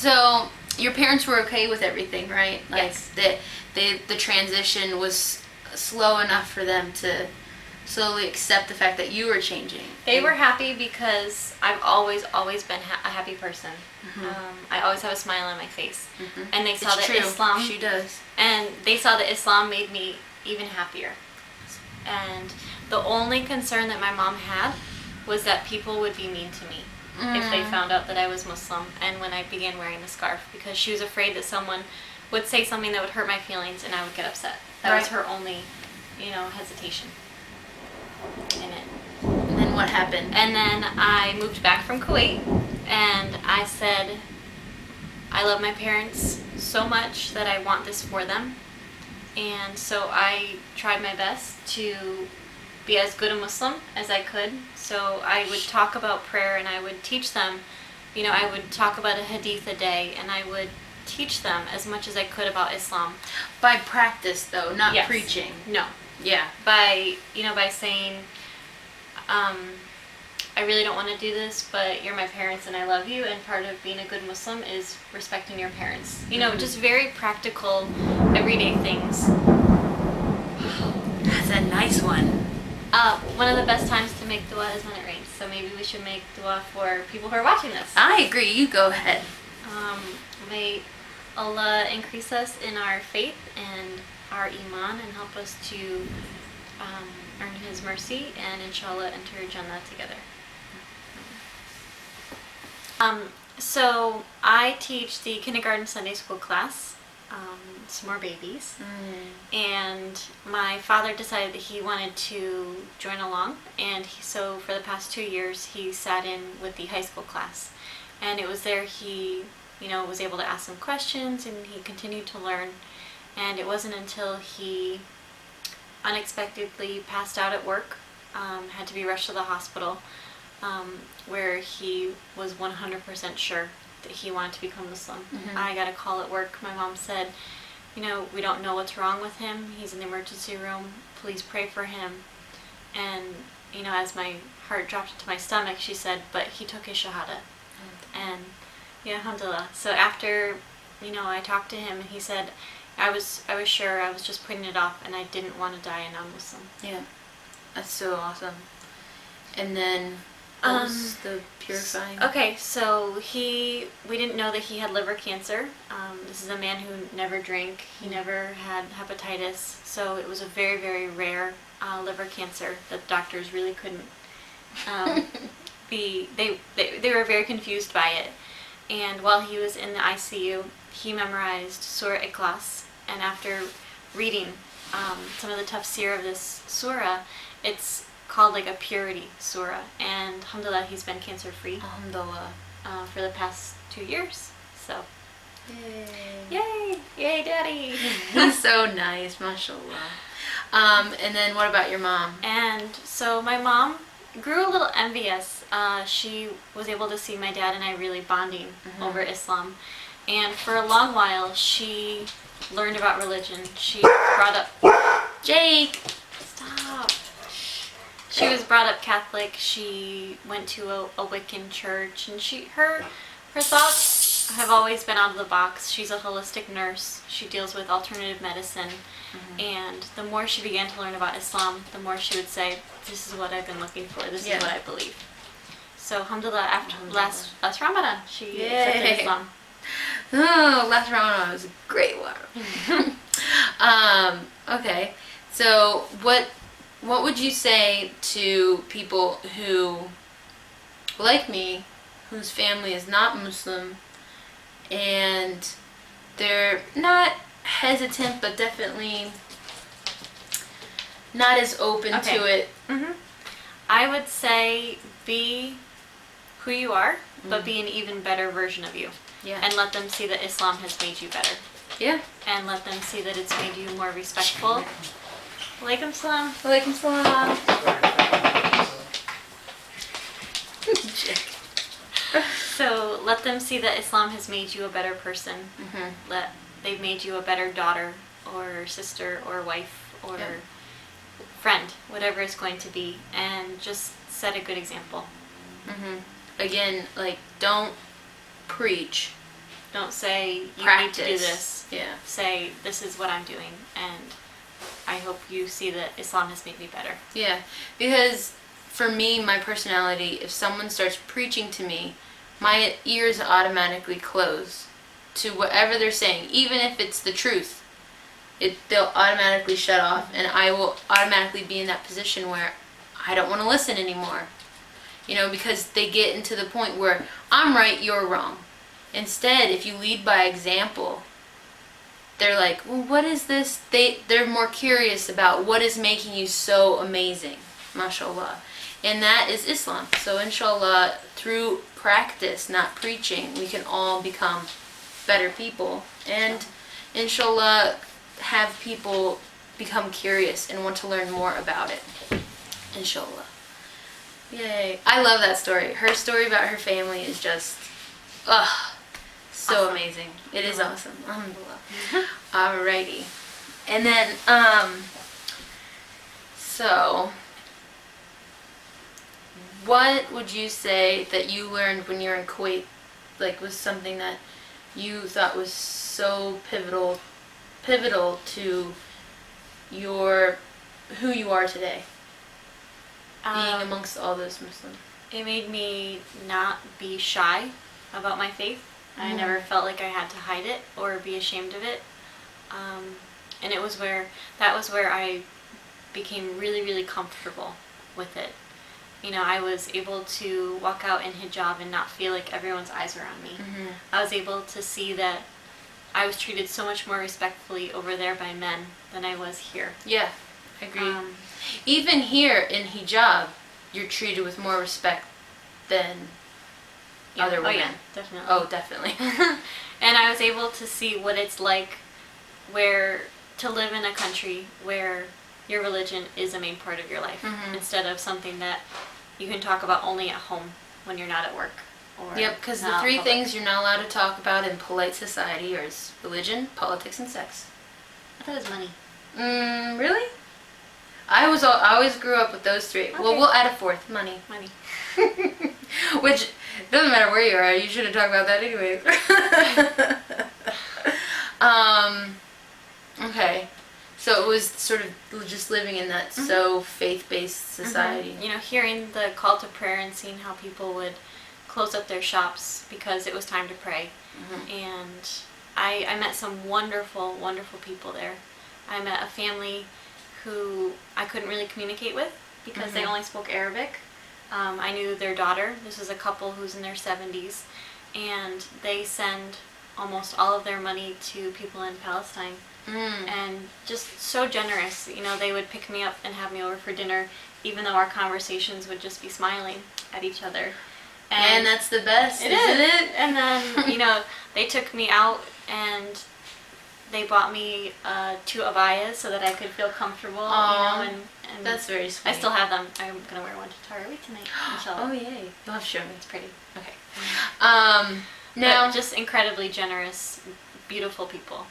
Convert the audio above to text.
So your parents were okay with everything, right? Like Yes. the transition was slow enough for them to slowly accept the fact that you were changing. They were happy because I've always been a happy person. I always have a smile on my face, and they saw It's that true. Islam. She does. And they saw that Islam made me even happier. And the only concern that my mom had was that people would be mean to me if they found out that I was Muslim and when I began wearing the scarf, because she was afraid that someone would say something that would hurt my feelings and I would get upset. That was her only, hesitation in it. And then what happened? And then I moved back from Kuwait, and I said, I love my parents so much that I want this for them. And so I tried my best to be as good a Muslim as I could. So I would talk about prayer, and I would teach them, I would talk about a hadith a day, and I would teach them as much as I could about Islam. By practice, though, not Yes. preaching. No. Yeah. By saying, I really don't want to do this, but you're my parents and I love you, and part of being a good Muslim is respecting your parents. Just very practical, everyday things. That's a nice one. One of the best times to make dua is when it rains, so maybe we should make dua for people who are watching this. I agree. You go ahead. May Allah increase us in our faith and our iman and help us to earn His mercy and inshallah enter Jannah together. So I teach the kindergarten Sunday school class, some more babies, and my father decided that he wanted to join along, and so for the past 2 years he sat in with the high school class, and it was there he was able to ask some questions, and he continued to learn. And it wasn't until he unexpectedly passed out at work, had to be rushed to the hospital, where he was 100% sure that he wanted to become Muslim. I got a call at work. My mom said, we don't know what's wrong with him. He's in the emergency room. Please pray for him. And, as my heart dropped into my stomach, she said, but he took his shahada. And, yeah, alhamdulillah. So after, I talked to him, and he said, I was sure, I was just putting it off, and I didn't want to die a non-Muslim. Yeah. That's so awesome. And then, what was the purifying? Okay, so we didn't know that he had liver cancer. This is a man who never drank. He never had hepatitis. So it was a very, very rare liver cancer that doctors really couldn't they were very confused by it. And while he was in the ICU, he memorized Surah Ikhlas. And after reading some of the tafsir of this surah, it's called like a purity surah. And alhamdulillah, he's been cancer free. Alhamdulillah. For the past 2 years. So, Yay. yay, daddy. He's so nice, mashallah. And then what about your mom? And so my mom grew a little envious. She was able to see my dad and I really bonding over Islam. And for a long while, she learned about religion. She brought up... Jake! Stop. She was brought up Catholic. She went to a Wiccan church. And her thoughts have always been out of the box. She's a holistic nurse. She deals with alternative medicine. And the more she began to learn about Islam, the more she would say, this is what I've been looking for. This is what I believe. So, alhamdulillah, after last Ramadan, she accepted Islam. Oh, last Ramadan was a great one. Okay, so what would you say to people who, like me, whose family is not Muslim, and they're not hesitant, but definitely not as open to it? I would say be who you are, but be an even better version of you. Yeah. And let them see that Islam has made you better. Yeah. And let them see that it's made you more respectful. Walaikum salam. Walaikum salam. So let them see that Islam has made you a better person. They've made you a better daughter or sister or wife or friend, whatever it's going to be, and just set a good example. Again, like, don't preach, Don't say you Practice. need to do this. Yeah. Say this is what I'm doing, and I hope you see that Islam has made me better. Yeah, because for me, my personality, if someone starts preaching to me, my ears automatically close to whatever they're saying, even if it's the truth. They'll automatically shut off, and I will automatically be in that position where I don't want to listen anymore. You know, because they get into the point where I'm right, you're wrong. Instead, if you lead by example, they're like, well, what is this? They're more curious about what is making you so amazing, mashallah. And that is Islam. So inshallah, through practice, not preaching, we can all become better people. And inshallah, have people become curious and want to learn more about it. Inshallah. Yay. I love that story. Her story about her family is just, so Awesome. amazing. It is awesome. Alhamdulillah. Alrighty. And then, so, what would you say that you learned when you were in Kuwait, like, was something that you thought was so pivotal to who you are today, being amongst all those Muslims? It made me not be shy about my faith. I never felt like I had to hide it or be ashamed of it. And that was where I became really, really comfortable with it. You know, I was able to walk out in hijab and not feel like everyone's eyes were on me. Mm-hmm. I was able to see that I was treated so much more respectfully over there by men than I was here. Yeah, I agree. Even here in hijab, you're treated with more respect than other women. Oh yeah, definitely. Oh, definitely. And I was able to see what it's like to live in a country where your religion is a main part of your life, instead of something that you can talk about only at home when you're not at work. Yep, because the three things you're not allowed to talk about in polite society are religion, politics, and sex. I thought it was money. Really? I always grew up with those three. Okay. Well, we'll add a fourth, money. Money. Which doesn't matter where you are. You shouldn't talk about that anyway. Okay. So it was sort of just living in that so faith-based society. You know, hearing the call to prayer and seeing how people would close up their shops because it was time to pray. And I met some wonderful, wonderful people there. I met a family who I couldn't really communicate with because they only spoke Arabic. I knew their daughter. This is a couple who's in their 70s, and they send almost all of their money to people in Palestine. And just so generous. You know, they would pick me up and have me over for dinner, even though our conversations would just be smiling at each other. And that's the best, isn't it? And then, you know, they took me out and they bought me 2 abayas so that I could feel comfortable. Aww, you know, and that's very sweet. I still have them. I'm going to wear one to Tarawih tonight, inshallah. Oh, yay. You'll have to show me. It's pretty. Okay. Now, just incredibly generous, beautiful people.